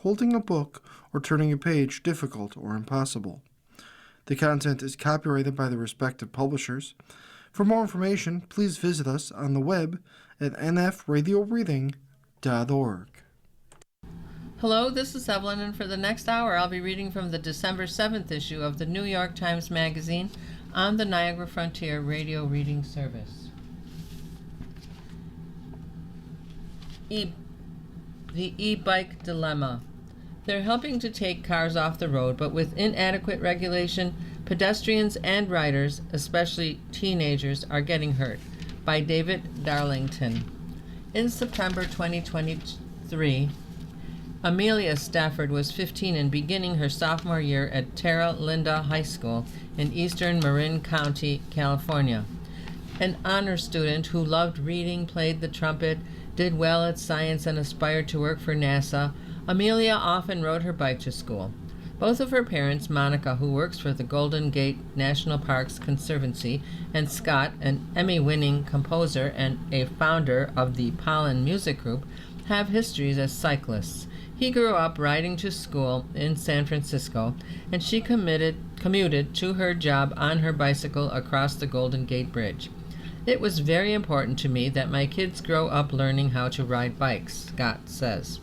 holding a book or turning a page difficult or impossible. The content is copyrighted by the respective publishers. For more information, please visit us on the web at nfradioreading.org. Hello, this is Evelyn, and for the next hour I'll be reading from the December 7th issue of the New York Times Magazine on the Niagara Frontier Radio Reading Service. The e-bike dilemma. They're helping to take cars off the road, but with inadequate regulation, pedestrians and riders, especially teenagers, are getting hurt. By David Darlington. In September 2023, Amelia Stafford was 15 and beginning her sophomore year at Terra Linda High School in eastern Marin County, California. An honor student who loved reading, played the trumpet, did well at science, and aspired to work for NASA, Amelia often rode her bike to school. Both of her parents, Monica, who works for the Golden Gate National Parks Conservancy, and Scott, an Emmy-winning composer and a founder of the Pollen Music Group, have histories as cyclists. He grew up riding to school in San Francisco, and she commuted to her job on her bicycle across the Golden Gate Bridge. It was very important to me that my kids grow up learning how to ride bikes, Scott says.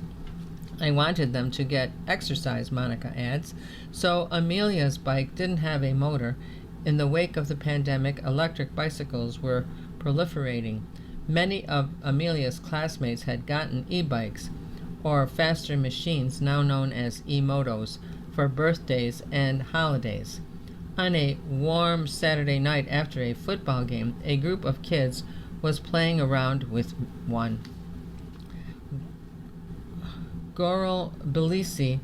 I wanted them to get exercise, Monica adds, so Amelia's bike didn't have a motor. In the wake of the pandemic, electric bicycles were proliferating. Many of Amelia's classmates had gotten e-bikes, or faster machines now known as e-motos, for birthdays and holidays. On a warm Saturday night after a football game, a group of kids was playing around with one. Coral Belisi,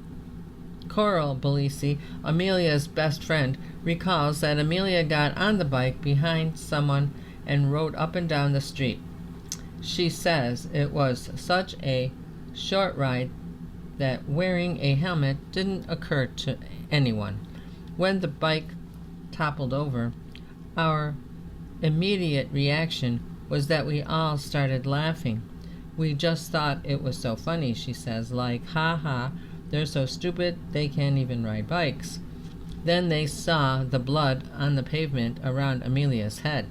Amelia's best friend, recalls that Amelia got on the bike behind someone and rode up and down the street. She says it was such a short ride that wearing a helmet didn't occur to anyone. When the bike toppled over, our immediate reaction was that we all started laughing. We just thought it was so funny, she says, like, ha ha, they're so stupid they can't even ride bikes. Then they saw the blood on the pavement around Amelia's head.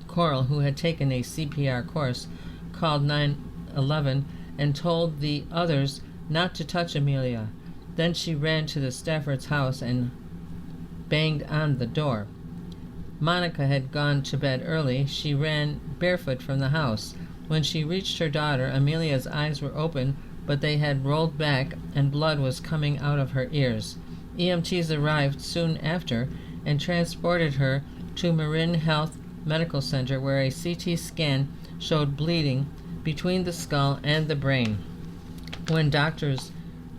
Coral, who had taken a CPR course, called 911 and told the others not to touch Amelia. Then she ran to the Stafford's house and banged on the door. Monica had gone to bed early. She ran barefoot from the house. When she reached her daughter, Amelia's eyes were open, but they had rolled back and blood was coming out of her ears. EMTs arrived soon after and transported her to Marin Health Medical Center, where a CT scan showed bleeding between the skull and the brain. When doctors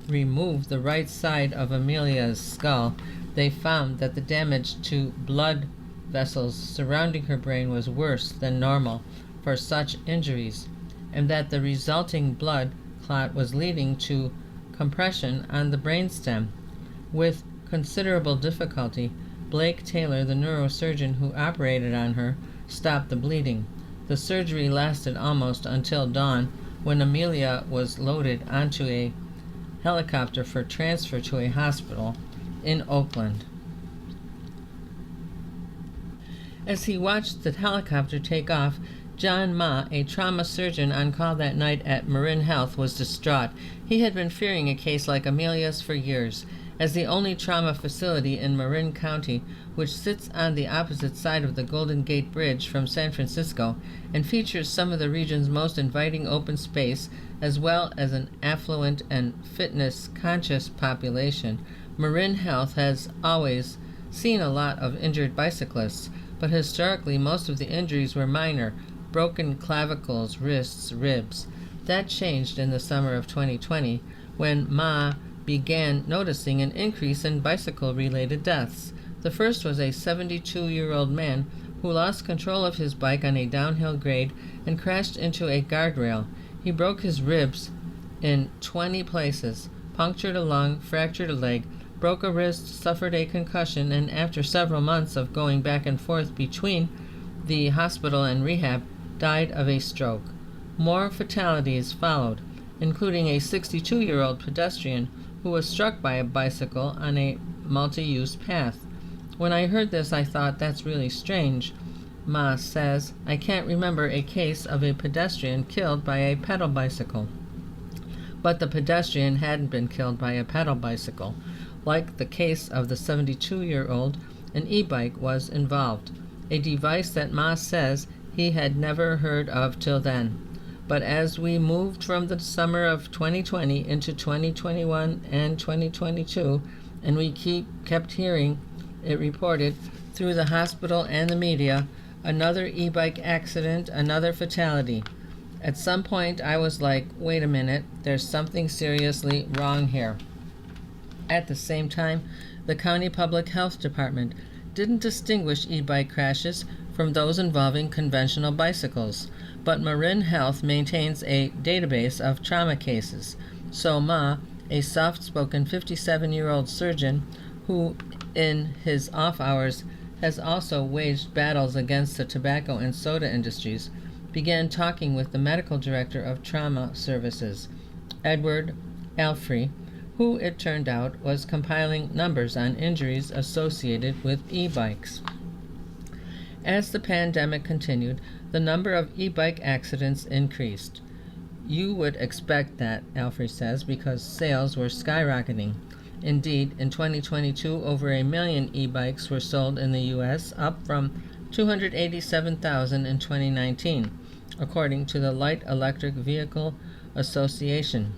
removed the right side of Amelia's skull, they found that the damage to blood vessels surrounding her brain was worse than normal for such injuries, and that the resulting blood clot was leading to compression on the brainstem. With considerable difficulty, Blake Taylor, the neurosurgeon who operated on her, stopped the bleeding. The surgery lasted almost until dawn, when Amelia was loaded onto a helicopter for transfer to a hospital in Oakland. As he watched the helicopter take off, John Ma, a trauma surgeon on call that night at Marin Health, was distraught. He had been fearing a case like Amelia's for years. As the only trauma facility in Marin County, which sits on the opposite side of the Golden Gate Bridge from San Francisco and features some of the region's most inviting open space, as well as an affluent and fitness-conscious population, Marin Health has always seen a lot of injured bicyclists, but historically most of the injuries were minor: broken clavicles, wrists, ribs. That changed in the summer of 2020 when Ma began noticing an increase in bicycle-related deaths. The first was a 72-year-old man who lost control of his bike on a downhill grade and crashed into a guardrail. He broke his ribs in 20 places, punctured a lung, fractured a leg, broke a wrist, suffered a concussion, and after several months of going back and forth between the hospital and rehab, died of a stroke. More fatalities followed. including a 62-year-old pedestrian who was struck by a bicycle on a multi-use path. When I heard this, I thought, that's really strange. Ma says, I can't remember a case of a pedestrian killed by a pedal bicycle. But the pedestrian hadn't been killed by a pedal bicycle. Like the case of the 72-year-old, an e-bike was involved, a device that Ma says he had never heard of till then. But as we moved from the summer of 2020 into 2021 and 2022, and we kept hearing it reported through the hospital and the media, another e-bike accident, another fatality. At some point I was like, wait a minute, there's something seriously wrong here. At the same time, the County Public Health Department didn't distinguish e-bike crashes from those involving conventional bicycles, but Marin Health maintains a database of trauma cases. So Ma, a soft-spoken 57-year-old surgeon who, in his off hours, has also waged battles against the tobacco and soda industries, began talking with the medical director of trauma services, Edward Alfrey, who, it turned out, was compiling numbers on injuries associated with e-bikes. As the pandemic continued, the number of e-bike accidents increased. You would expect that, Alfrey says, because sales were skyrocketing. Indeed, in 2022, over 1 million e-bikes were sold in the U.S., up from 287,000 in 2019, according to the Light Electric Vehicle Association.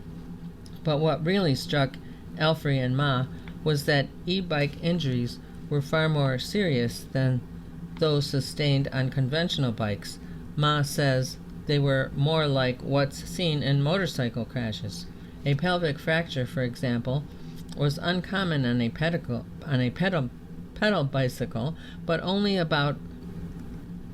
But what really struck Alfrey and Ma was that e-bike injuries were far more serious than those sustained on conventional bikes. Ma says they were more like what's seen in motorcycle crashes. A pelvic fracture, for example, was uncommon on a pedal bicycle, but only about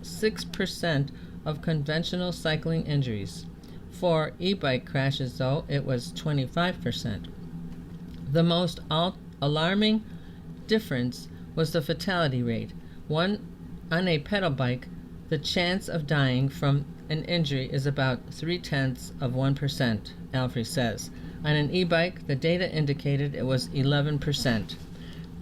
6% of conventional cycling injuries. For e-bike crashes, though, it was 25%. The most alarming difference was the fatality rate. On a pedal bike, the chance of dying from an injury is about 0.3%, Alfrey says. On an e-bike, the data indicated it was 11%.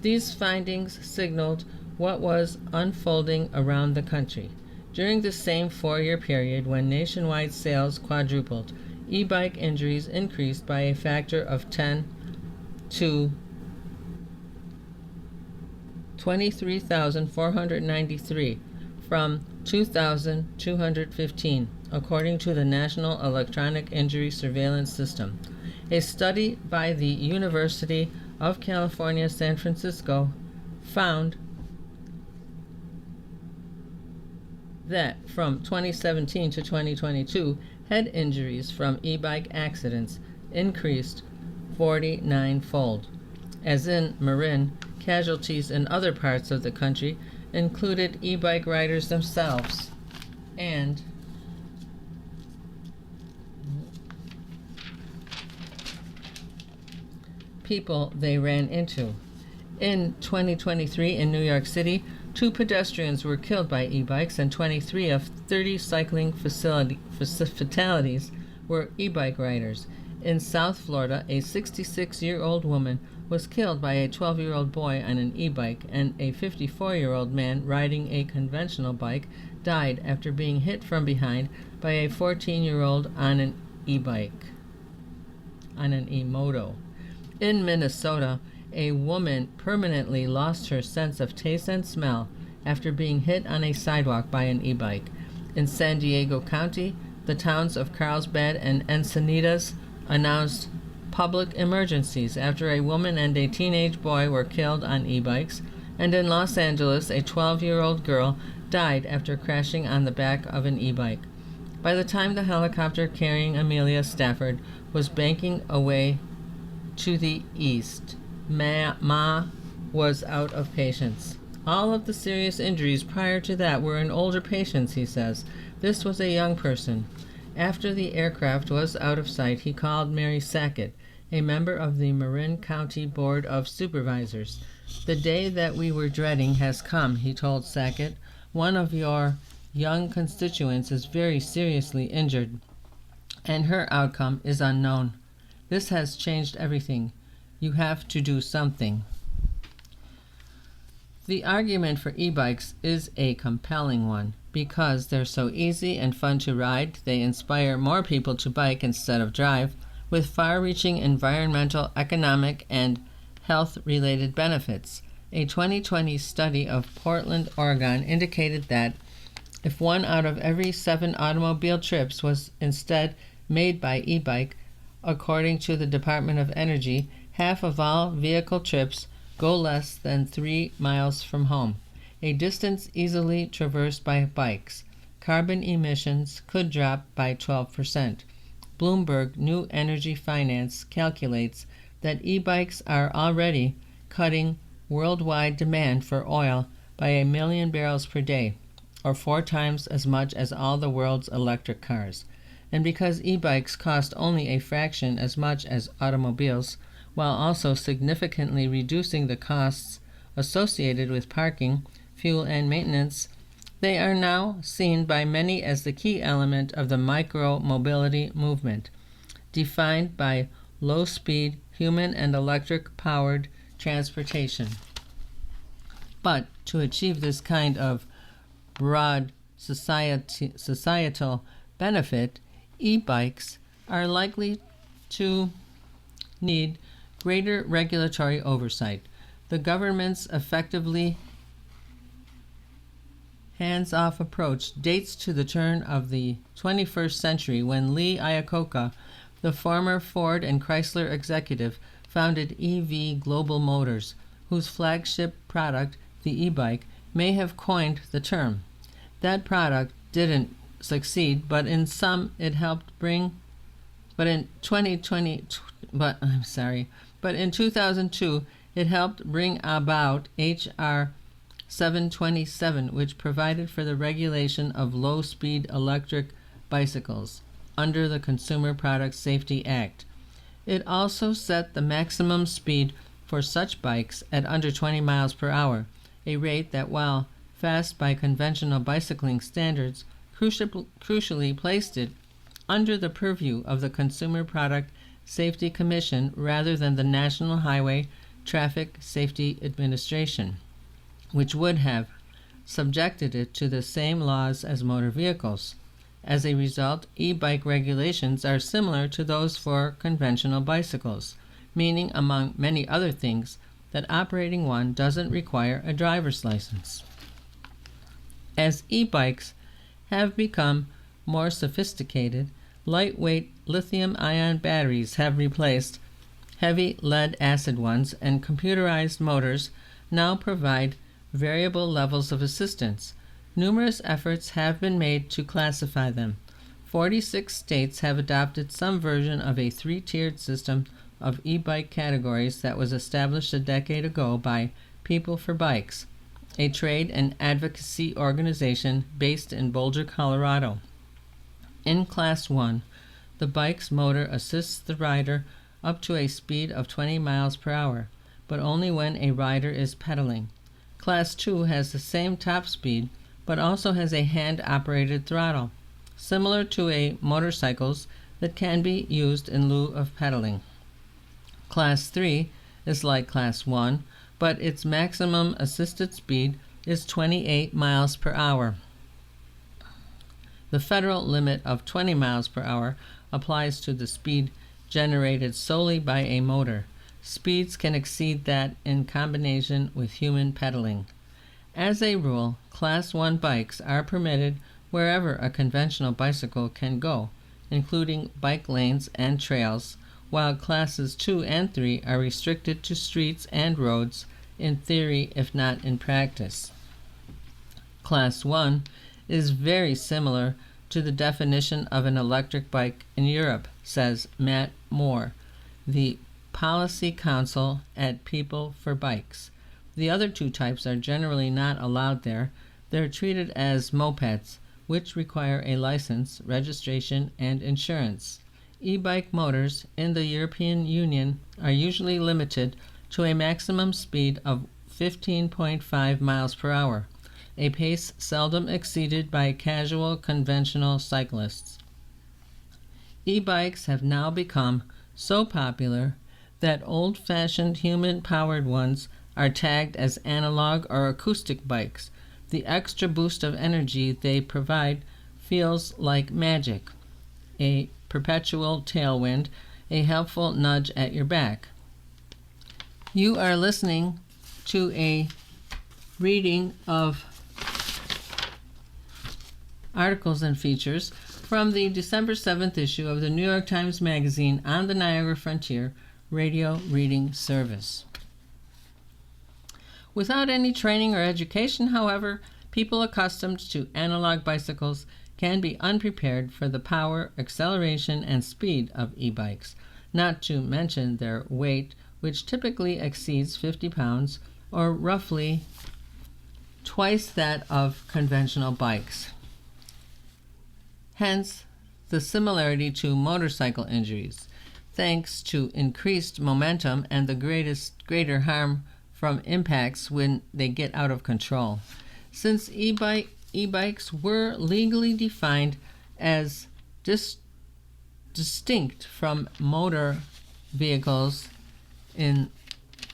These findings signaled what was unfolding around the country. During the same 4-year period, when nationwide sales quadrupled, e-bike injuries increased by a factor of 10 to 23,493 from 2,215, according to the National Electronic Injury Surveillance System. A study by the University of California, San Francisco found that from 2017 to 2022, head injuries from e-bike accidents increased 49-fold. As in Marin, casualties in other parts of the country included e-bike riders themselves and people they ran into. In 2023 in New York City, 2 pedestrians were killed by e-bikes, and 23 of 30 cycling fatalities were e-bike riders. In South Florida, a 66-year-old woman was killed by a 12-year-old boy on an e-bike, and a 54-year-old man riding a conventional bike died after being hit from behind by a 14-year-old on an e-bike, on an e-moto. In Minnesota, a woman permanently lost her sense of taste and smell after being hit on a sidewalk by an e-bike. In San Diego County, the towns of Carlsbad and Encinitas announced public emergencies after a woman and a teenage boy were killed on e-bikes, and in Los Angeles, a 12-year-old girl died after crashing on the back of an e-bike. By the time the helicopter carrying Amelia Stafford was banking away to the east, Ma was out of patience. All of the serious injuries prior to that were in older patients, he says. This was a young person. After the aircraft was out of sight, he called Mary Sackett, a member of the Marin County Board of Supervisors. The day that we were dreading has come, he told Sackett. One of your young constituents is very seriously injured, and her outcome is unknown. This has changed everything. You have to do something. The argument for e-bikes is a compelling one. Because they're so easy and fun to ride, they inspire more people to bike instead of drive, with far-reaching environmental, economic, and health-related benefits. A 2020 study of Portland, Oregon indicated that if 1 out of every 7 automobile trips was instead made by e-bike, according to the Department of Energy, half of all vehicle trips go less than 3 miles from home, a distance easily traversed by bikes. Carbon emissions could drop by 12%. Bloomberg New Energy Finance calculates that e-bikes are already cutting worldwide demand for oil by 1 million barrels per day, or 4 times as much as all the world's electric cars. And because e-bikes cost only a fraction as much as automobiles, while also significantly reducing the costs associated with parking, fuel, and maintenance, they are now seen by many as the key element of the micro-mobility movement, defined by low-speed, human and electric-powered transportation. But to achieve this kind of broad societal benefit, e-bikes are likely to need greater regulatory oversight. The government's effectively hands-off approach dates to the turn of the 21st century when Lee Iacocca, the former Ford and Chrysler executive, founded EV Global Motors, whose flagship product, the e-bike, may have coined the term. That product didn't succeed, but in 2002 it helped bring about H.R. 727, which provided for the regulation of low-speed electric bicycles under the Consumer Product Safety Act. It also set the maximum speed for such bikes at under 20 miles per hour, a rate that, while fast by conventional bicycling standards, crucially placed it under the purview of the Consumer Product Safety Commission rather than the National Highway Traffic Safety Administration, which would have subjected it to the same laws as motor vehicles. As a result, e-bike regulations are similar to those for conventional bicycles, meaning, among many other things, that operating one doesn't require a driver's license. As e-bikes have become more sophisticated, lightweight lithium-ion batteries have replaced heavy lead-acid ones, and computerized motors now provide variable levels of assistance. Numerous efforts have been made to classify them. 46 states have adopted some version of a 3-tiered system of e-bike categories that was established a decade ago by People for Bikes, a trade and advocacy organization based in Boulder, Colorado. In Class 1, the bike's motor assists the rider up to a speed of 20 miles per hour, but only when a rider is pedaling. Class 2 has the same top speed, but also has a hand-operated throttle, similar to a motorcycle's, that can be used in lieu of pedaling. Class 3 is like Class 1, but its maximum assisted speed is 28 miles per hour. The federal limit of 20 miles per hour applies to the speed generated solely by a motor. Speeds can exceed that in combination with human pedaling. As a rule, Class 1 bikes are permitted wherever a conventional bicycle can go, including bike lanes and trails, while Classes 2 and 3 are restricted to streets and roads, in theory if not in practice. Class 1 is very similar to the definition of an electric bike in Europe, says Matt Moore, the Policy Counsel at People for Bikes. The other 2 types are generally not allowed there. They're treated as mopeds, which require a license, registration, and insurance. E-bike motors in the European Union are usually limited to a maximum speed of 15.5 miles per hour, a pace seldom exceeded by casual conventional cyclists. E-bikes have now become so popular that old-fashioned human-powered ones are tagged as analog or acoustic bikes. The extra boost of energy they provide feels like magic, a perpetual tailwind, a helpful nudge at your back. You are listening to a reading of articles and features from the December 7th issue of the New York Times Magazine on the Niagara Frontier radio reading service. Without any training or education, however, people accustomed to analog bicycles can be unprepared for the power, acceleration, and speed of e-bikes, not to mention their weight, which typically exceeds 50 pounds, or roughly twice that of conventional bikes. Hence, the similarity to motorcycle injuries, thanks to increased momentum and the greater harm from impacts when they get out of control. Since e-bikes were legally defined as distinct from motor vehicles in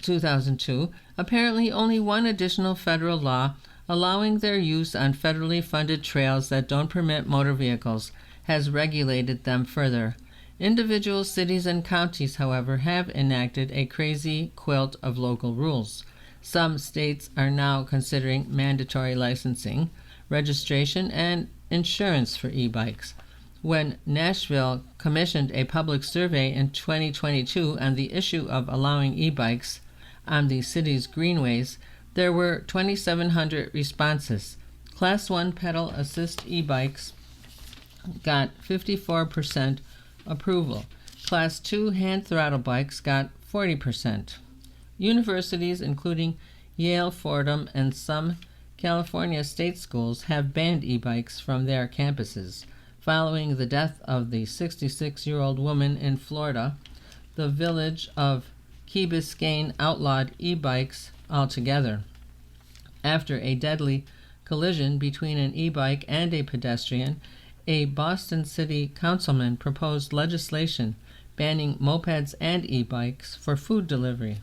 2002, apparently only one additional federal law allowing their use on federally funded trails that don't permit motor vehicles has regulated them further. Individual cities and counties, however, have enacted a crazy quilt of local rules. Some states are now considering mandatory licensing, registration, and insurance for e-bikes. When Nashville commissioned a public survey in 2022 on the issue of allowing e-bikes on the city's greenways, there were 2,700 responses. Class 1 pedal assist e-bikes got 54% approval. Class 2 hand throttle bikes got 40%. Universities, including Yale, Fordham, and some California state schools, have banned e-bikes from their campuses. Following the death of the 66-year-old woman in Florida, the village of Key Biscayne outlawed e-bikes altogether. After a deadly collision between an e-bike and a pedestrian, a Boston City councilman proposed legislation banning mopeds and e-bikes for food delivery.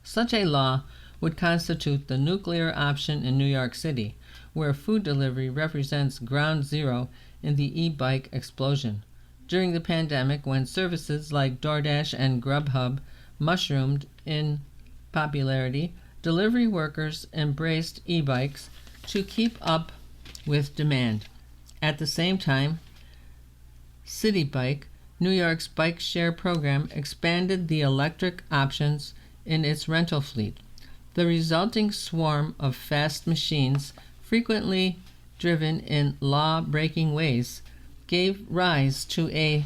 Such a law would constitute the nuclear option in New York City, where food delivery represents ground zero in the e-bike explosion. During the pandemic, when services like DoorDash and Grubhub mushroomed in popularity, delivery workers embraced e-bikes to keep up with demand. At the same time, City Bike, New York's bike share program, expanded the electric options in its rental fleet. The resulting swarm of fast machines, frequently driven in law-breaking ways, gave rise to a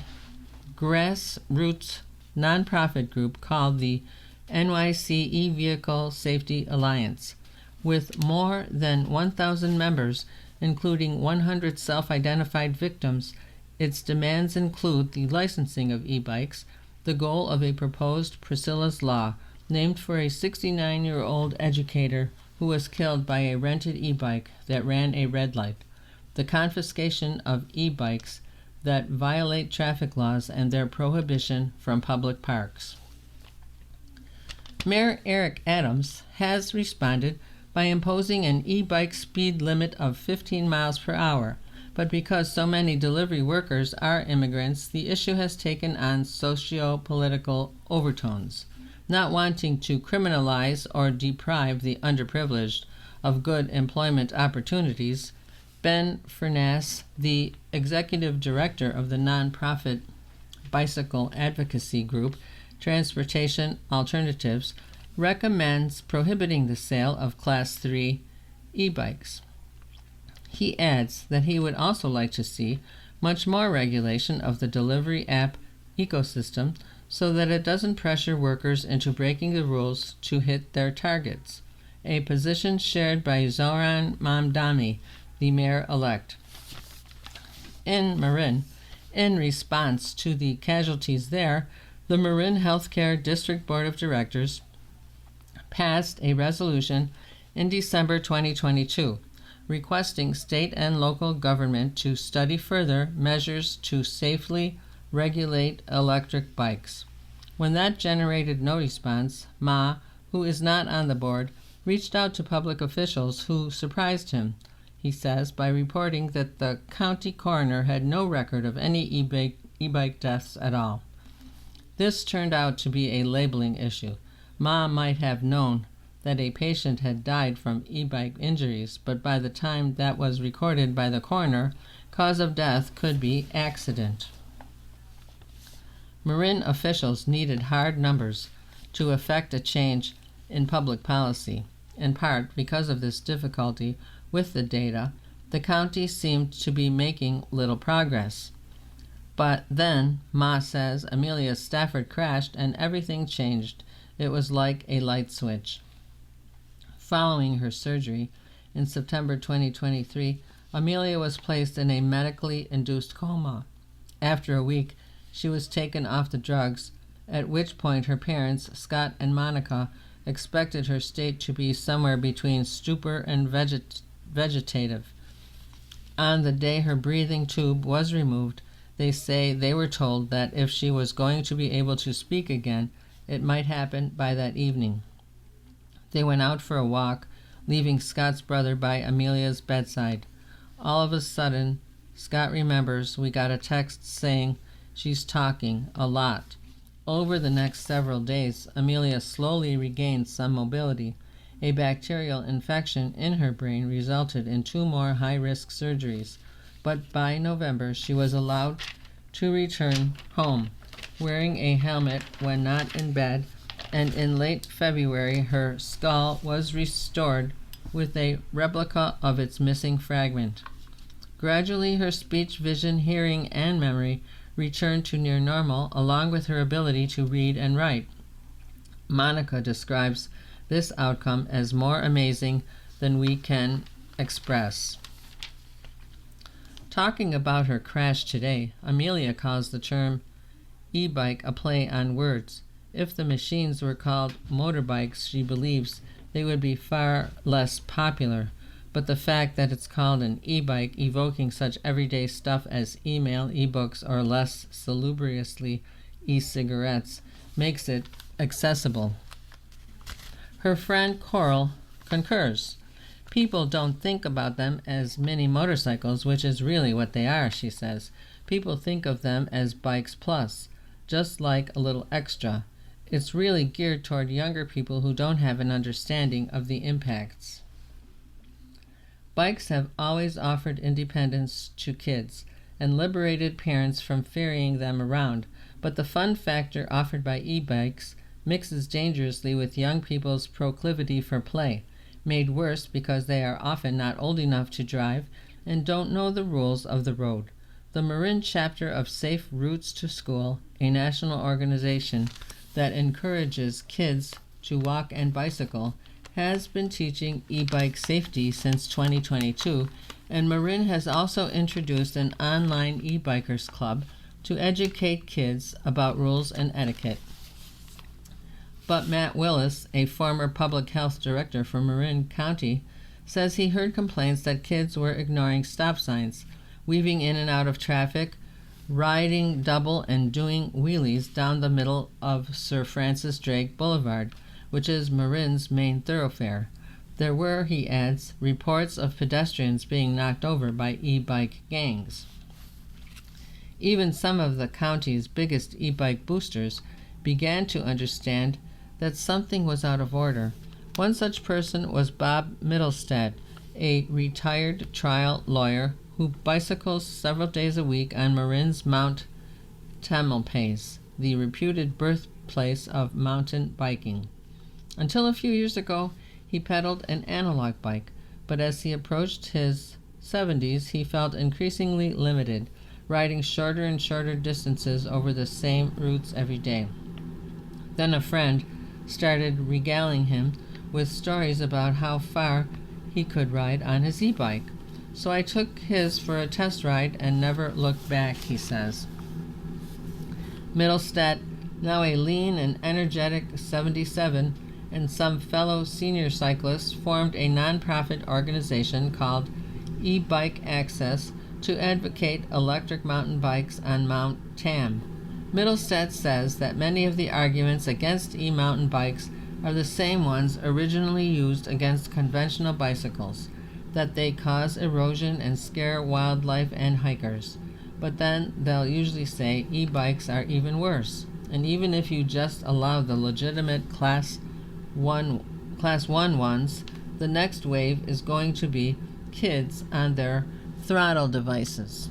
grassroots nonprofit group called the NYT Vehicle Safety Alliance. With more than 1,000 members, including 100 self-identified victims, its demands include the licensing of e-bikes, the goal of a proposed Priscilla's Law, named for a 69-year-old educator who was killed by a rented e-bike that ran a red light, the confiscation of e-bikes that violate traffic laws and their prohibition from public parks. Mayor Eric Adams has responded by imposing an e-bike speed limit of 15 miles per hour, but because so many delivery workers are immigrants, the issue has taken on socio-political overtones. Not wanting to criminalize or deprive the underprivileged of good employment opportunities, Ben Furness, the executive director of the nonprofit bicycle advocacy group Transportation Alternatives, recommends prohibiting the sale of Class 3 e-bikes. He adds that he would also like to see much more regulation of the delivery app ecosystem so that it doesn't pressure workers into breaking the rules to hit their targets, a position shared by Zoran Mamdani, the mayor-elect. In Marin, in response to the casualties there, the Marin Healthcare District Board of Directors passed a resolution in December 2022, requesting state and local government to study further measures to safely regulate electric bikes. When that generated no response, Ma, who is not on the board, reached out to public officials who surprised him, he says, by reporting that the county coroner had no record of any e-bike deaths at all. This turned out to be a labeling issue. Ma might have known that a patient had died from e-bike injuries, but by the time that was recorded by the coroner, cause of death could be accident. Marin officials needed hard numbers to effect a change in public policy. In part because of this difficulty with the data, the county seemed to be making little progress. But then, Ma says, Amelia Stafford crashed and everything changed. It was like a light switch. Following her surgery in September 2023, Amelia was placed in a medically induced coma. After a week, she was taken off the drugs, at which point her parents, Scott and Monica, expected her state to be somewhere between stupor and vegetative. On the day her breathing tube was removed, they say they were told that if she was going to be able to speak again, it might happen by that evening. They went out for a walk, leaving Scott's brother by Amelia's bedside. All of a sudden, Scott remembers we got a text saying she's talking a lot. Over the next several days, Amelia slowly regained some mobility. A bacterial infection in her brain resulted in 2 more high-risk surgeries, but by November she was allowed to return home, wearing a helmet when not in bed, and in late February her skull was restored with a replica of its missing fragment. Gradually her speech, vision, hearing, and memory returned to near normal, along with her ability to read and write. Monica describes this outcome as more amazing than we can express. Talking about her crash today, Amelia calls the term e-bike a play on words. If the machines were called motorbikes, she believes they would be far less popular, but the fact that it's called an e-bike, evoking such everyday stuff as email, e-books, or less salubriously e-cigarettes, makes it accessible. Her friend Coral concurs. People don't think about them as mini motorcycles, which is really what they are, she says. People think of them as bikes plus, just like a little extra. It's really geared toward younger people who don't have an understanding of the impacts. Bikes have always offered independence to kids and liberated parents from ferrying them around, but the fun factor offered by e-bikes mixes dangerously with young people's proclivity for play, made worse because they are often not old enough to drive and don't know the rules of the road. The Marin chapter of Safe Routes to School, a national organization that encourages kids to walk and bicycle, has been teaching e-bike safety since 2022, and Marin has also introduced an online e-bikers club to educate kids about rules and etiquette. But Matt Willis, a former public health director for Marin County, says he heard complaints that kids were ignoring stop signs, weaving in and out of traffic, riding double and doing wheelies down the middle of Sir Francis Drake Boulevard, which is Marin's main thoroughfare. There were, he adds, reports of pedestrians being knocked over by e-bike gangs. Even some of the county's biggest e-bike boosters began to understand that something was out of order. One such person was Bob Middlestad, a retired trial lawyer who bicycles several days a week on Marin's Mount Tamalpais, the reputed birthplace of mountain biking. Until a few years ago, he pedaled an analog bike, but as he approached his 70s, he felt increasingly limited, riding shorter and shorter distances over the same routes every day. Then a friend started regaling him with stories about how far he could ride on his e-bike. So I took his for a test ride and never looked back, he says. Middlestad, now a lean and energetic 77, and some fellow senior cyclists formed a nonprofit organization called e-bike access to advocate electric mountain bikes on Mount Tam. Middlestat says that many of the arguments against e-mountain bikes are the same ones originally used against conventional bicycles, that they cause erosion and scare wildlife and hikers. But then they'll usually say e-bikes are even worse. And even if you just allow the legitimate Class 1 ones, the next wave is going to be kids on their throttle devices.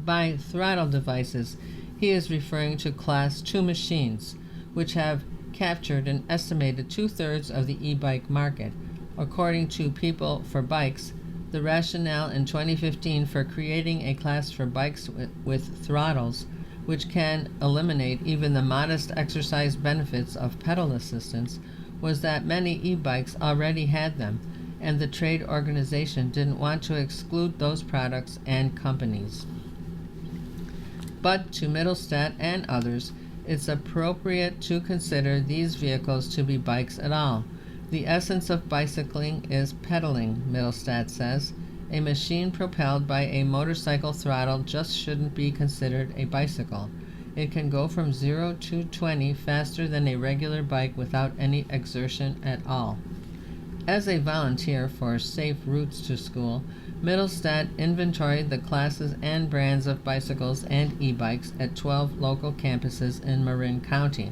By throttle devices, he is referring to Class 2 machines, which have captured an estimated 2/3 of the e-bike market. According to People for Bikes, the rationale in 2015 for creating a class for bikes with throttles, which can eliminate even the modest exercise benefits of pedal assistance, was that many e-bikes already had them, and the trade organization didn't want to exclude those products and companies. But to Middlestat and others, it's appropriate to consider these vehicles to be bikes at all. The essence of bicycling is pedaling, Middlestat says. A machine propelled by a motorcycle throttle just shouldn't be considered a bicycle. It can go from 0 to 20 faster than a regular bike without any exertion at all. As a volunteer for Safe Routes to School, Middlestat inventoried the classes and brands of bicycles and e-bikes at 12 local campuses in Marin County.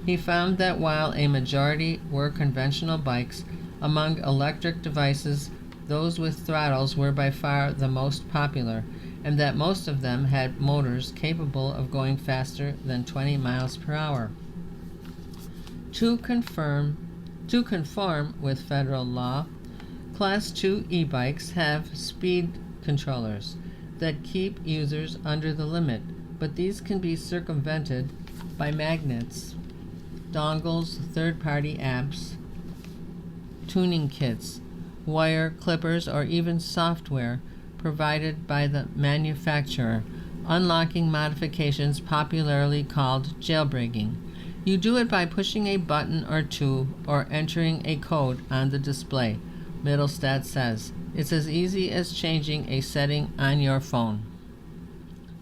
He found that while a majority were conventional bikes, among electric devices, those with throttles were by far the most popular, and that most of them had motors capable of going faster than 20 miles per hour. To conform with federal law, Class 2 e-bikes have speed controllers that keep users under the limit, but these can be circumvented by magnets, dongles, third-party apps, tuning kits, wire clippers, or even software provided by the manufacturer, unlocking modifications popularly called jailbreaking. You do it by pushing a button or two or entering a code on the display, Middlestat says. It's as easy as changing a setting on your phone.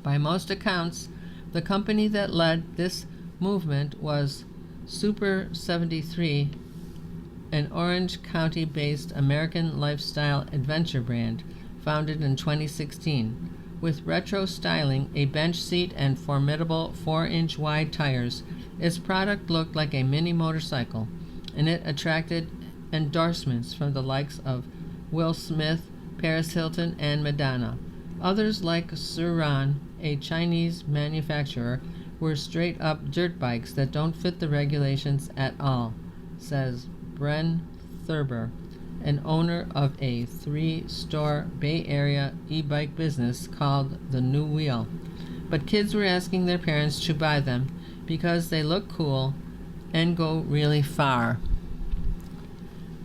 By most accounts, the company that led this movement was Super 73, an Orange County-based American lifestyle adventure brand founded in 2016. With retro styling, a bench seat, and formidable 4-inch wide tires, its product looked like a mini motorcycle, and it attracted endorsements from the likes of Will Smith, Paris Hilton, and Madonna. Others, like Suran, a Chinese manufacturer, were straight-up dirt bikes that don't fit the regulations at all, says Bren Thurber, an owner of a 3-store Bay Area e-bike business called The New Wheel. But kids were asking their parents to buy them because they look cool and go really far.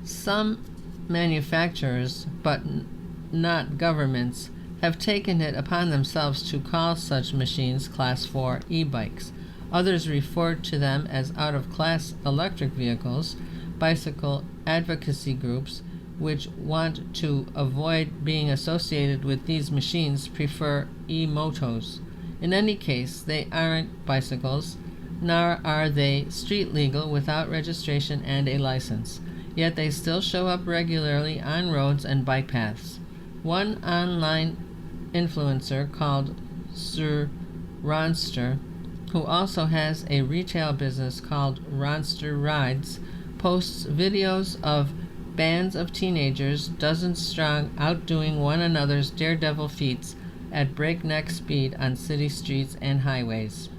Some manufacturers, but not governments, have taken it upon themselves to call such machines Class 4 e-bikes. Others refer to them as out-of-class electric vehicles. Bicycle advocacy groups, which want to avoid being associated with these machines, prefer e-motos. In any case, they aren't bicycles, nor are they street legal without registration and a license. Yet they still show up regularly on roads and bike paths. One online influencer called Sir Ronster, who also has a retail business called Ronster Rides, posts videos of bands of teenagers, dozens strong, outdoing one another's daredevil feats at breakneck speed on city streets and highways.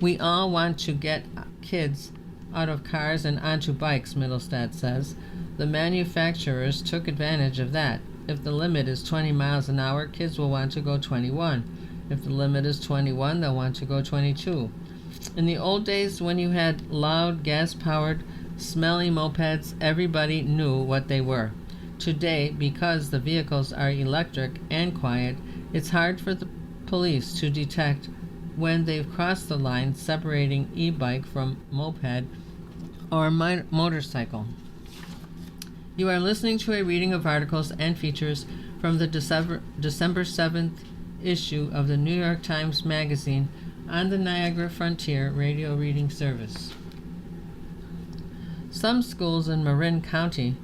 We all want to get kids out of cars and onto bikes, Middlestat says. The manufacturers took advantage of that. If the limit is 20 miles an hour, kids will want to go 21. If the limit is 21, they'll want to go 22. In the old days, when you had loud, gas-powered, smelly mopeds, everybody knew what they were. Today, because the vehicles are electric and quiet, it's hard for the police to detect when they've crossed the line separating e-bike from moped or motorcycle. You are listening to a reading of articles and features from the December 7th issue of the New York Times Magazine on the Niagara Frontier radio reading service. Some schools in Marin County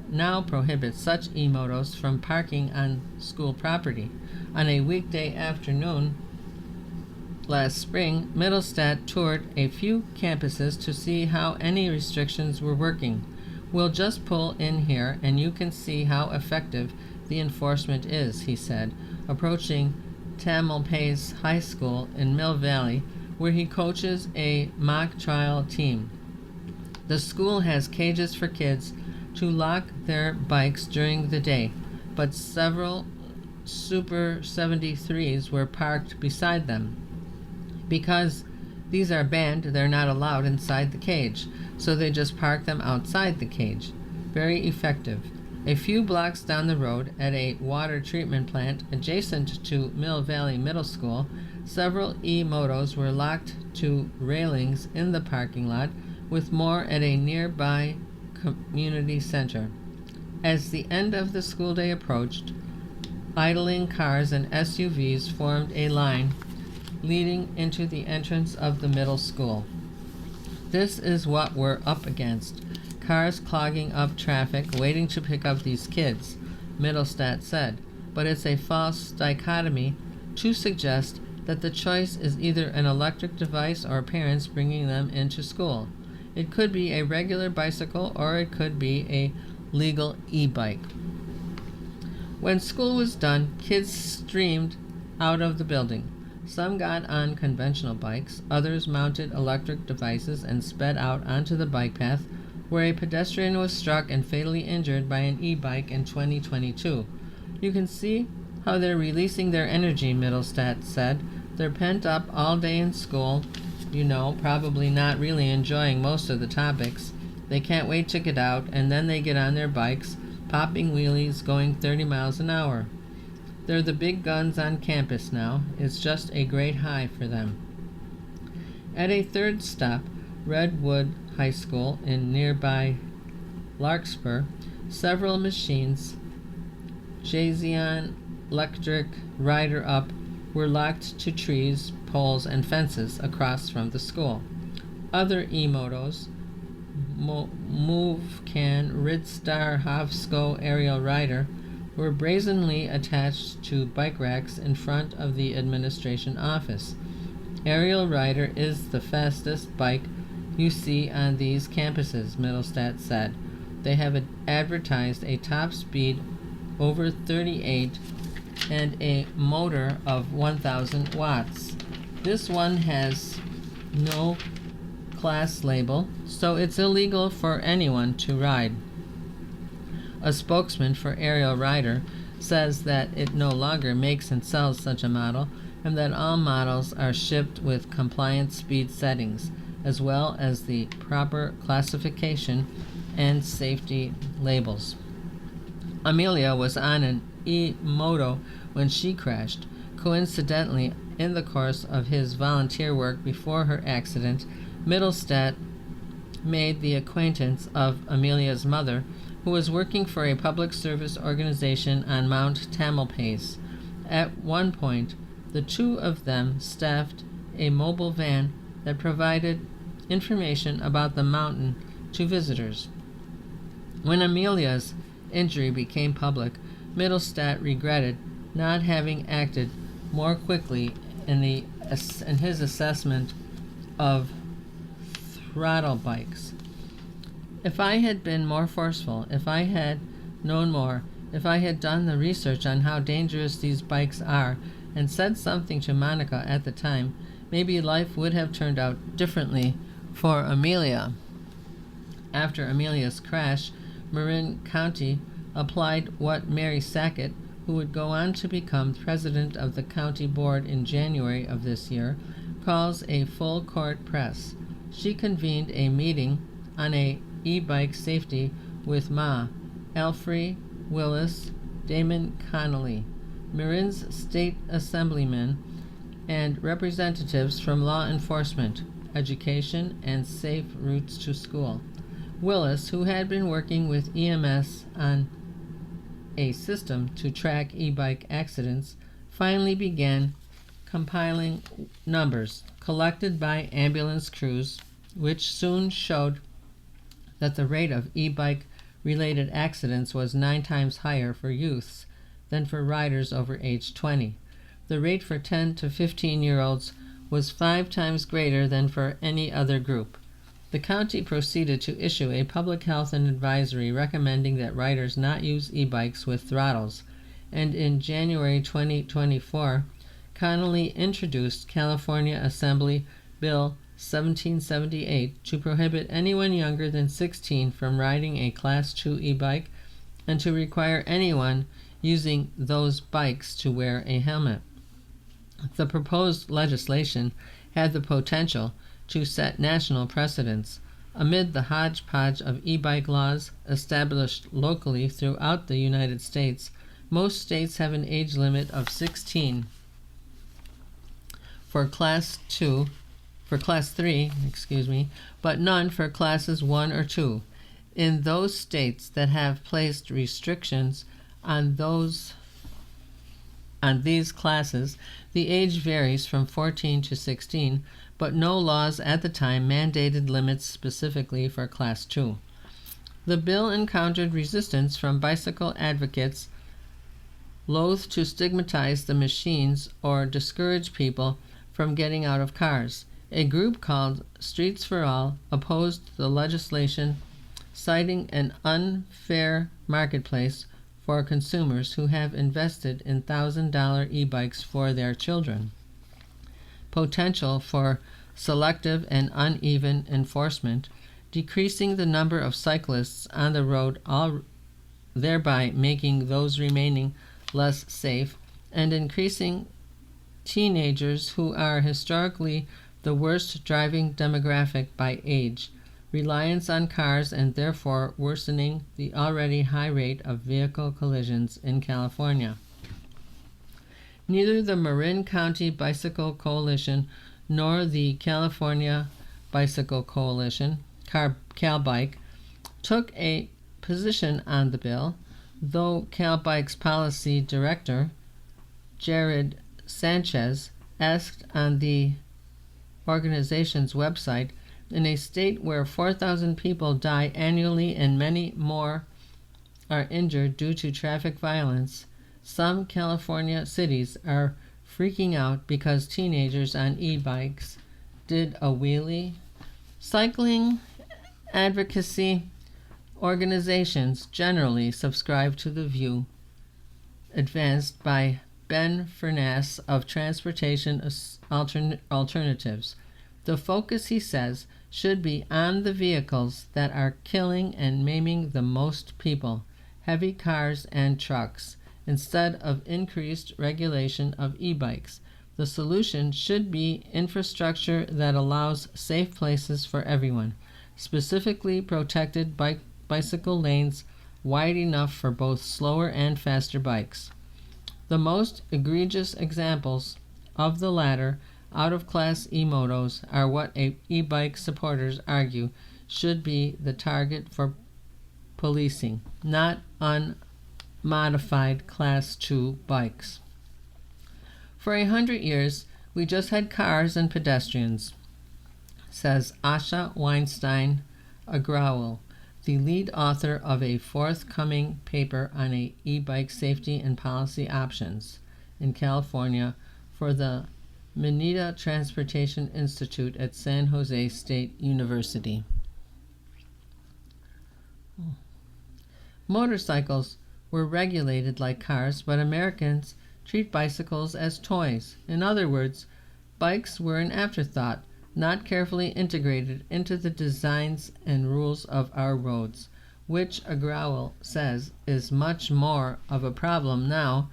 now prohibit such e-motos from parking on school property. On a weekday afternoon last spring, Middlestat toured a few campuses to see how any restrictions were working. We'll just pull in here and you can see how effective the enforcement is, he said, approaching Tamalpais High School in Mill Valley, where he coaches a mock trial team. The school has cages for kids to lock their bikes during the day, but several Super 73s were parked beside them. Because these are banned, they're not allowed inside the cage, so they just park them outside the cage. Very effective. A few blocks down the road, at a water treatment plant adjacent to Mill Valley Middle School, several e-motos were locked to railings in the parking lot, with more at a nearby community center. As the end of the school day approached, idling cars and SUVs formed a line leading into the entrance of the middle school. This is what we're up against. Cars clogging up traffic waiting to pick up these kids, Middlestat said, but it's a false dichotomy to suggest that the choice is either an electric device or parents bringing them into school. It could be a regular bicycle or it could be a legal e-bike. When school was done, kids streamed out of the building. Some got on conventional bikes, others mounted electric devices and sped out onto the bike path, where a pedestrian was struck and fatally injured by an e-bike in 2022. You can see how they're releasing their energy, Middlestat said. They're pent up all day in school, probably not really enjoying most of the topics. They can't wait to get out, and then they get on their bikes, popping wheelies, going 30 miles an hour. They're the big guns on campus now. It's just a great high for them. At a third stop, Redwood High School in nearby Larkspur, several machines, Jazion Electric Rider Up, were locked to trees, poles, and fences across from the school. Other e-motos, Movecan, Ridstar, Hovsko, Aerial Rider, were brazenly attached to bike racks in front of the administration office. Aerial Rider is the fastest bike you see on these campuses, Middlestat said. They have advertised a top speed over 38 and a motor of 1,000 watts. This one has no class label, so it's illegal for anyone to ride. A spokesman for Aerial Rider says that it no longer makes and sells such a model, and that all models are shipped with compliant speed settings, as well as the proper classification and safety labels. Amelia was on an e-moto when she crashed. Coincidentally, in the course of his volunteer work before her accident, Middlestat made the acquaintance of Amelia's mother, who was working for a public service organization on Mount Tamalpais. At one point, the two of them staffed a mobile van that provided information about the mountain to visitors. When Amelia's injury became public, Middlestat regretted not having acted more quickly in his assessment of throttle bikes. If I had been more forceful, if I had known more, if I had done the research on how dangerous these bikes are and said something to Monica at the time, maybe life would have turned out differently for Amelia. After Amelia's crash, Marin County applied what Mary Sackett, who would go on to become president of the county board in January of this year, calls a full court press. She convened a meeting on a e-bike safety with Ma, Alfrey Willis, Damon Connolly, Marin's state assemblyman, and representatives from law enforcement, education, and safe routes to school. Willis, who had been working with EMS on a system to track e-bike accidents, finally began compiling numbers collected by ambulance crews, which soon showed that the rate of e-bike related accidents was 9 times higher for youths than for riders over age 20. The rate for 10 to 15-year-olds was 5 times greater than for any other group. The county proceeded to issue a public health and advisory recommending that riders not use e-bikes with throttles, and in January 2024, Connolly introduced California Assembly Bill 1778 to prohibit anyone younger than 16 from riding a Class II e-bike and to require anyone using those bikes to wear a helmet. The proposed legislation had the potential to set national precedents. Amid the hodgepodge of e-bike laws established locally throughout the United States, most states have an age limit of 16 for Class 3, but none for Classes 1 or 2. In those states that have placed restrictions on these classes, the age varies from 14 to 16, but no laws at the time mandated limits specifically for Class 2. The bill encountered resistance from bicycle advocates loath to stigmatize the machines or discourage people from getting out of cars. A group called Streets for All opposed the legislation, citing an unfair marketplace for consumers who have invested in $1,000 e-bikes for their children. Potential for selective and uneven enforcement, decreasing the number of cyclists on the road, thereby making those remaining less safe, and increasing teenagers who are historically the worst driving demographic by age, reliance on cars, and therefore worsening the already high rate of vehicle collisions in California. Neither the Marin County Bicycle Coalition nor the California Bicycle Coalition, CalBike, took a position on the bill, though CalBike's policy director, Jared Sanchez, asked on the organization's website, in a state where 4,000 people die annually and many more are injured due to traffic violence, some California cities are freaking out because teenagers on e-bikes did a wheelie. Cycling advocacy organizations generally subscribe to the view advanced by Ben Furness of Transportation Alternatives. The focus, he says, should be on the vehicles that are killing and maiming the most people, heavy cars and trucks, instead of increased regulation of e-bikes. The solution should be infrastructure that allows safe places for everyone, specifically protected bicycle lanes wide enough for both slower and faster bikes. The most egregious examples of the latter out-of-class e-motos are what e-bike supporters argue should be the target for policing, not unmodified Class 2 bikes. For 100 years, we just had cars and pedestrians, says Asha Weinstein Agrawal, the lead author of a forthcoming paper on e-bike safety and policy options in California for the Mineta Transportation Institute at San Jose State University. Motorcycles were regulated like cars, but Americans treat bicycles as toys. In other words, bikes were an afterthought, not carefully integrated into the designs and rules of our roads, which Agrawal says is much more of a problem now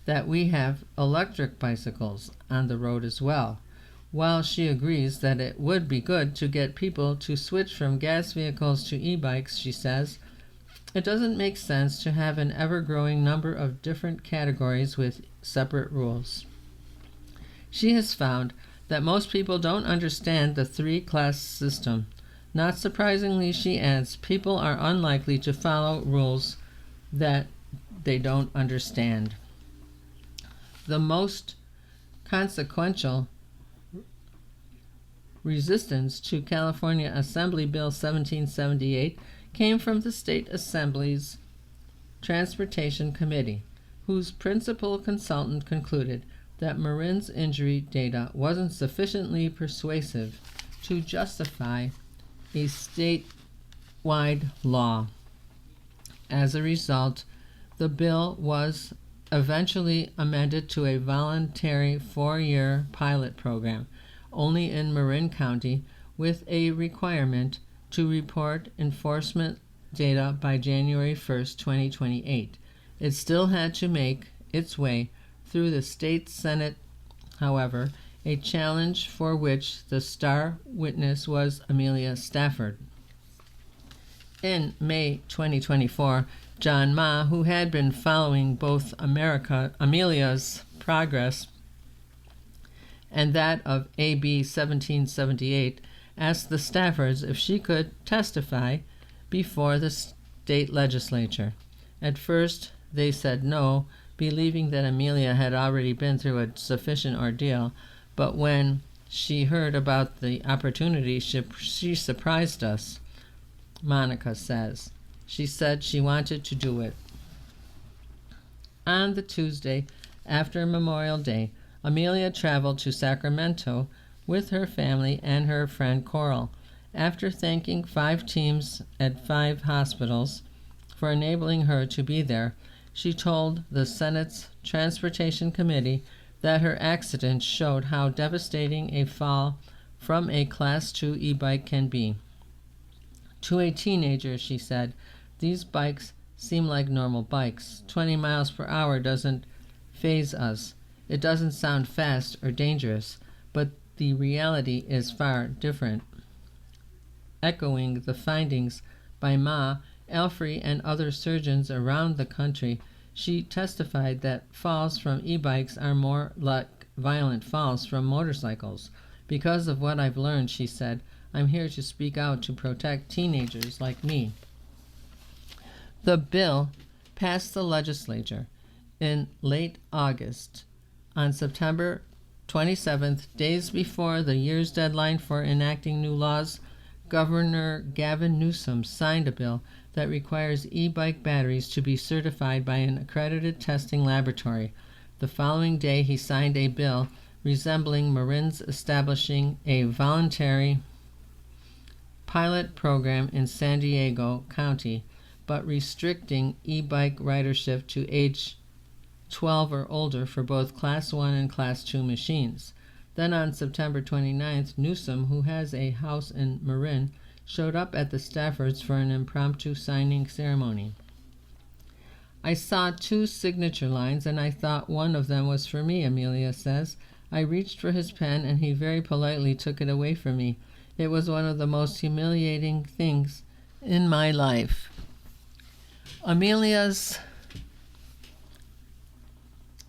that we have electric bicycles on the road as well. While she agrees that it would be good to get people to switch from gas vehicles to e-bikes, she says, it doesn't make sense to have an ever-growing number of different categories with separate rules. She has found that most people don't understand the 3-class system. Not surprisingly, she adds, people are unlikely to follow rules that they don't understand. The most consequential resistance to California Assembly Bill 1778 came from the State Assembly's Transportation Committee, whose principal consultant concluded that Marin's injury data wasn't sufficiently persuasive to justify a statewide law. As a result, the bill was eventually amended to a voluntary 4-year pilot program, only in Marin County, with a requirement to report enforcement data by January 1st, 2028. It still had to make its way through the state Senate, however, a challenge for which the star witness was Amelia Stafford. In May 2024, John Ma, who had been following both Amelia's progress and that of AB 1778, asked the Staffords if she could testify before the state legislature. At first, they said no, believing that Amelia had already been through a sufficient ordeal, but when she heard about the opportunity, she surprised us, Monica says. She said she wanted to do it. On the Tuesday after Memorial Day, Amelia traveled to Sacramento with her family and her friend Coral. After thanking 5 teams at 5 hospitals for enabling her to be there, she told the Senate's Transportation Committee that her accident showed how devastating a fall from a Class 2 e-bike can be. To a teenager, she said, these bikes seem like normal bikes. 20 miles per hour doesn't faze us. It doesn't sound fast or dangerous, but the reality is far different. Echoing the findings by Ma, Alfrey, and other surgeons around the country, she testified that falls from e-bikes are more like violent falls from motorcycles. Because of what I've learned, she said, I'm here to speak out to protect teenagers like me. The bill passed the legislature in late August. On September 27th, days before the year's deadline for enacting new laws, Governor Gavin Newsom signed a bill that requires e-bike batteries to be certified by an accredited testing laboratory. The following day, he signed a bill resembling Marin's establishing a voluntary pilot program in San Diego County, but restricting e-bike ridership to age 12 or older for both Class 1 and Class 2 machines. Then on September 29th, Newsom, who has a house in Marin, showed up at the Staffords for an impromptu signing ceremony. I saw 2 signature lines, and I thought one of them was for me, Amelia says. I reached for his pen, and he very politely took it away from me. It was one of the most humiliating things in my life. Amelia's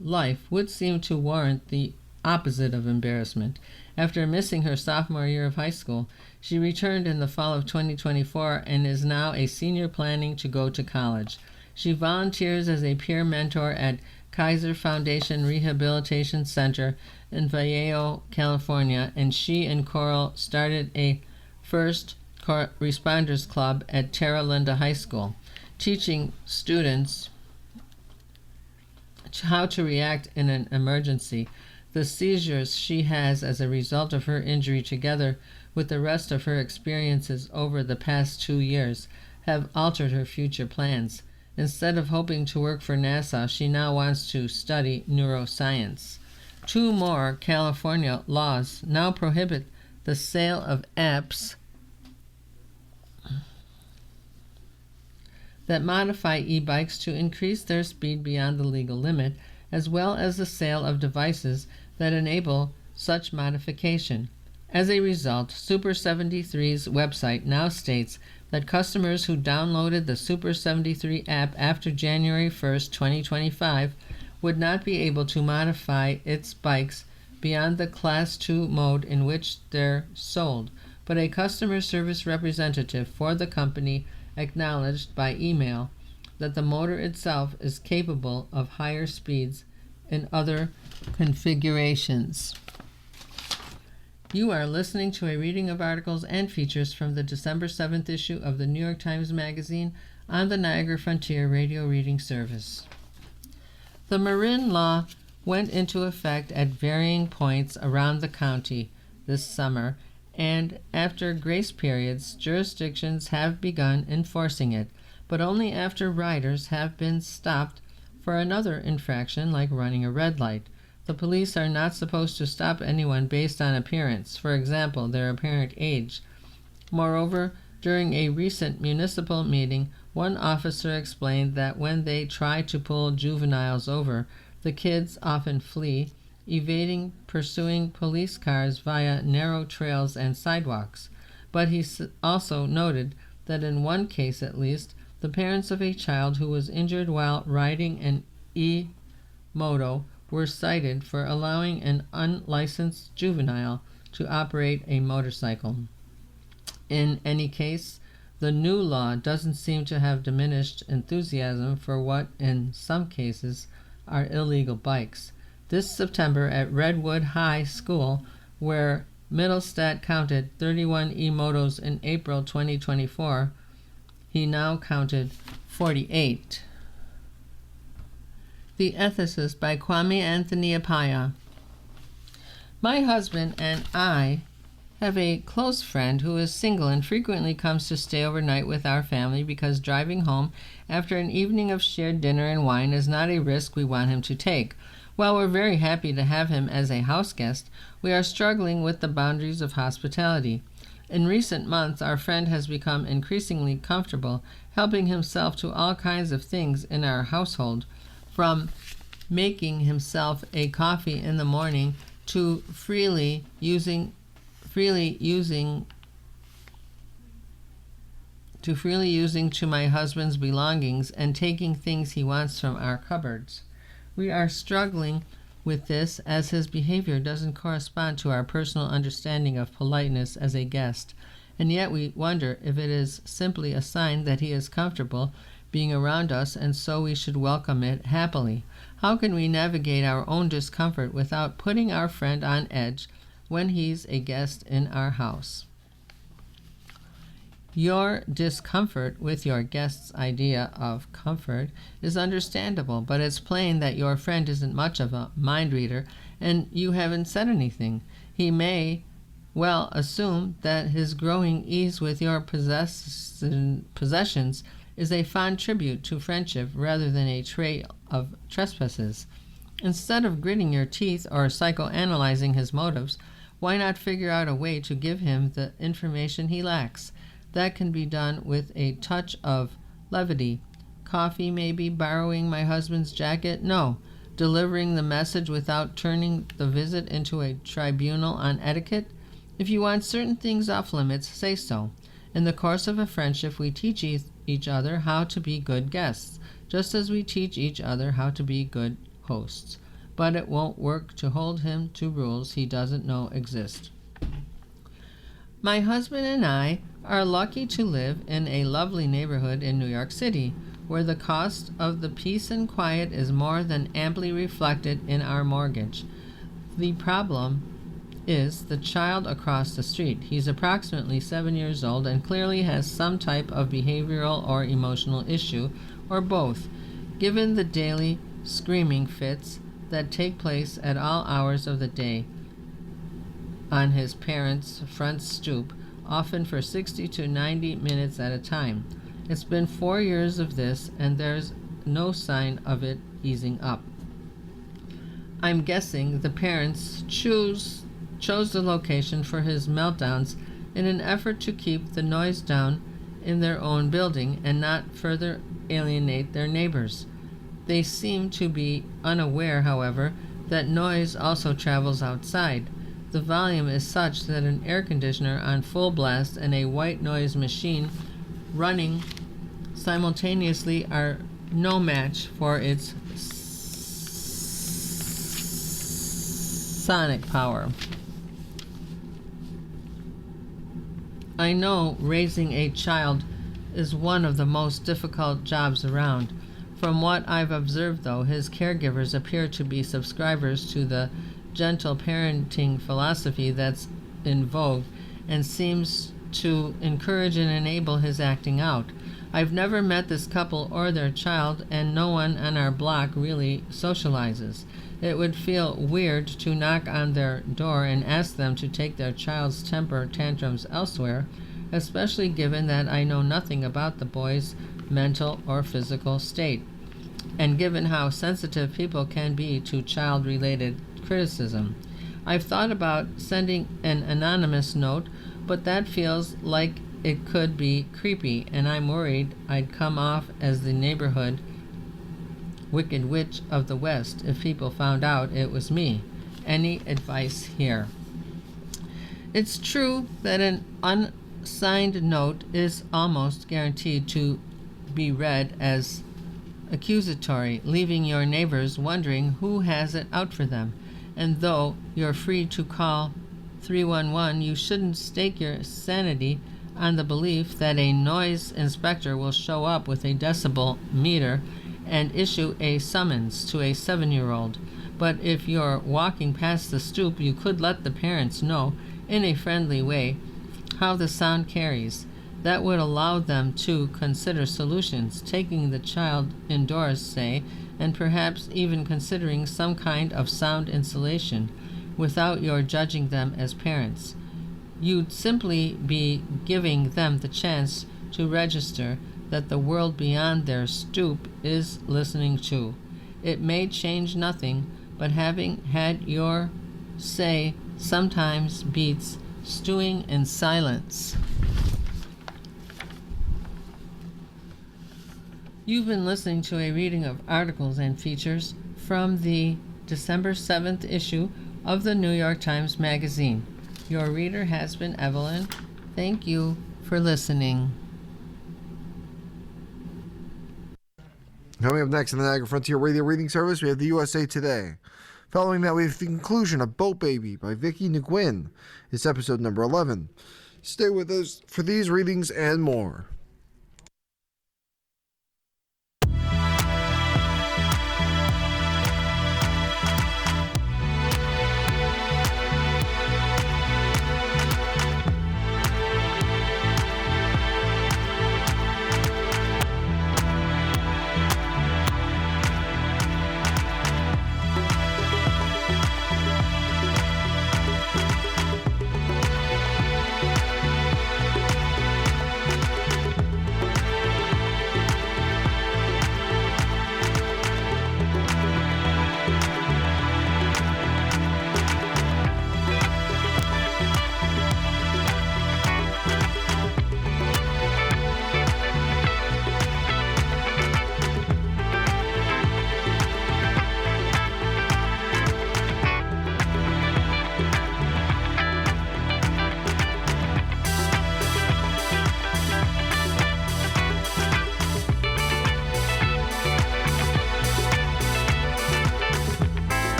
life would seem to warrant the opposite of embarrassment. After missing her sophomore year of high school, she returned in the fall of 2024 and is now a senior planning to go to college. She volunteers as a peer mentor at Kaiser Foundation Rehabilitation Center in Vallejo, California, and she and Coral started a first responders club at Terra Linda High School, teaching students how to react in an emergency. The seizures she has as a result of her injury, together with the rest of her experiences over the past 2 years, have altered her future plans. Instead of hoping to work for NASA, she now wants to study neuroscience. 2 more California laws now prohibit the sale of apps that modify e-bikes to increase their speed beyond the legal limit, as well as the sale of devices that enable such modification. As a result, Super 73's website now states that customers who downloaded the Super 73 app after January 1st, 2025 would not be able to modify its bikes beyond the Class 2 mode in which they're sold, but a customer service representative for the company acknowledged by email that the motor itself is capable of higher speeds in other configurations. You are listening to a reading of articles and features from the December 7th issue of the New York Times Magazine on the Niagara Frontier Radio Reading Service. The Marin Law went into effect at varying points around the county this summer, and after grace periods, jurisdictions have begun enforcing it, but only after riders have been stopped for another infraction like running a red light. The police are not supposed to stop anyone based on appearance, for example, their apparent age. Moreover, during a recent municipal meeting, one officer explained that when they try to pull juveniles over, the kids often flee, evading pursuing police cars via narrow trails and sidewalks. But he also noted that in one case at least, the parents of a child who was injured while riding an e-moto were cited for allowing an unlicensed juvenile to operate a motorcycle. In any case, the new law doesn't seem to have diminished enthusiasm for what, in some cases, are illegal bikes. This September at Redwood High School, where Middlestat counted 31 e-motos in April 2024, he now counted 48. The Ethicist by Kwame Anthony Appiah. My husband and I have a close friend who is single and frequently comes to stay overnight with our family because driving home after an evening of shared dinner and wine is not a risk we want him to take. While we're very happy to have him as a house guest, we are struggling with the boundaries of hospitality. In recent months, our friend has become increasingly comfortable helping himself to all kinds of things in our household, from making himself a coffee in the morning to freely using to my husband's belongings and taking things he wants from our cupboards. We are struggling with this as his behavior doesn't correspond to our personal understanding of politeness as a guest, and yet we wonder if it is simply a sign that he is comfortable being around us and so we should welcome it happily. How can we navigate our own discomfort without putting our friend on edge when he's a guest in our house? Your discomfort with your guest's idea of comfort is understandable, but it's plain that your friend isn't much of a mind reader and you haven't said anything. He may well assume that his growing ease with your possessions is a fond tribute to friendship rather than a trait of trespasses. Instead of gritting your teeth or psychoanalyzing his motives, why not figure out a way to give him the information he lacks? That can be done with a touch of levity. Coffee, maybe. Borrowing my husband's jacket? No. Delivering the message without turning the visit into a tribunal on etiquette? If you want certain things off limits, say so. In the course of a friendship, we teach each other how to be good guests, just as we teach each other how to be good hosts. But it won't work to hold him to rules he doesn't know exist. My husband and I are lucky to live in a lovely neighborhood in New York City, where the cost of the peace and quiet is more than amply reflected in our mortgage. The problem is the child across the street. He's approximately 7 years old and clearly has some type of behavioral or emotional issue, or both, given the daily screaming fits that take place at all hours of the day on his parents' front stoop, often for 60 to 90 minutes at a time. It's been 4 years of this, and there's no sign of it easing up. I'm guessing the parents chose the location for his meltdowns in an effort to keep the noise down in their own building and not further alienate their neighbors. They seem to be unaware, however, that noise also travels outside. The volume is such that an air conditioner on full blast and a white noise machine running simultaneously are no match for its sonic power. I know raising a child is one of the most difficult jobs around. From what I've observed, though, his caregivers appear to be subscribers to the gentle parenting philosophy that's in vogue and seems to encourage and enable his acting out. I've never met this couple or their child, and no one on our block really socializes. It would feel weird to knock on their door and ask them to take their child's temper tantrums elsewhere, especially given that I know nothing about the boy's mental or physical state, and given how sensitive people can be to child-related criticism. I've thought about sending an anonymous note, but that feels like it could be creepy, and I'm worried I'd come off as the neighborhood Wicked Witch of the West if people found out it was me. Any advice here? It's true that an unsigned note is almost guaranteed to be read as accusatory, leaving your neighbors wondering who has it out for them. And though you're free to call 311, you shouldn't stake your sanity on the belief that a noise inspector will show up with a decibel meter and issue a summons to a 7-year-old. But if you're walking past the stoop, you could let the parents know in a friendly way how the sound carries. That would allow them to consider solutions, taking the child indoors, say, and perhaps even considering some kind of sound insulation, without your judging them as parents. You'd simply be giving them the chance to register that the world beyond their stoop is listening too. It may change nothing, but having had your say sometimes beats stewing in silence. You've been listening to a reading of articles and features from the December 7th issue of the New York Times Magazine. Your reader has been Evelyn. Thank you for listening. Coming up next on the Niagara Frontier Radio Reading Service, we have the USA Today. Following that, we have the conclusion of Boat Baby by Vicki Nguyen. It's episode number 11. Stay with us for these readings and more.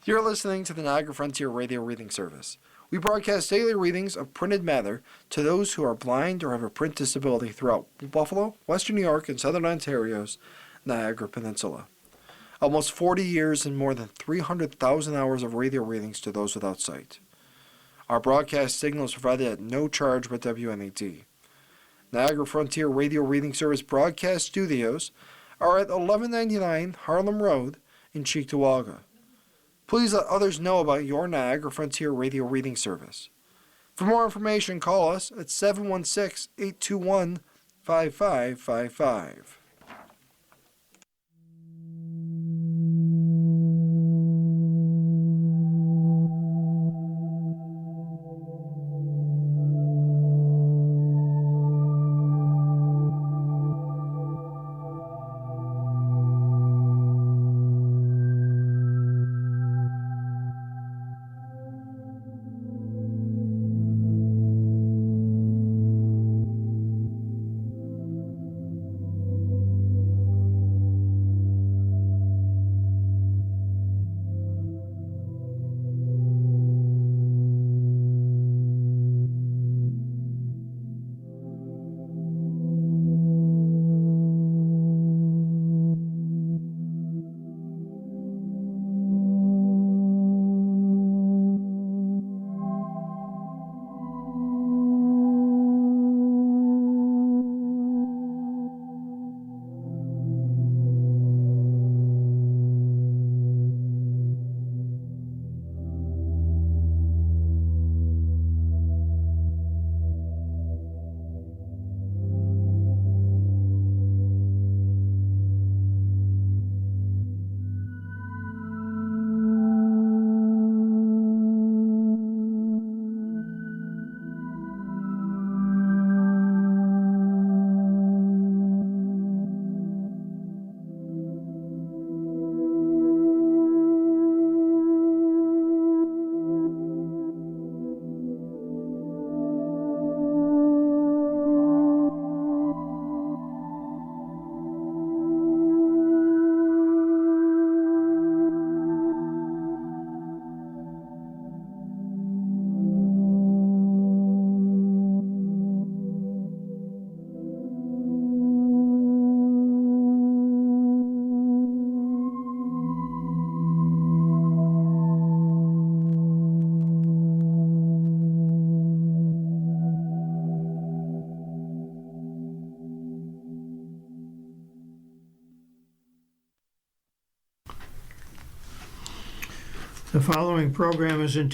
You're listening to the Niagara Frontier Radio Reading Service. We broadcast daily readings of printed matter to those who are blind or have a print disability throughout Buffalo, Western New York, and Southern Ontario's Niagara Peninsula. Almost 40 years and more than 300,000 hours of radio readings to those without sight. Our broadcast signal is provided at no charge by WNET. Niagara Frontier Radio Reading Service broadcast studios are at 1199 Harlem Road in Cheektowaga. Please let others know about your Niagara Frontier Radio Reading Service. For more information, call us at 716-821-5555. The following program is intended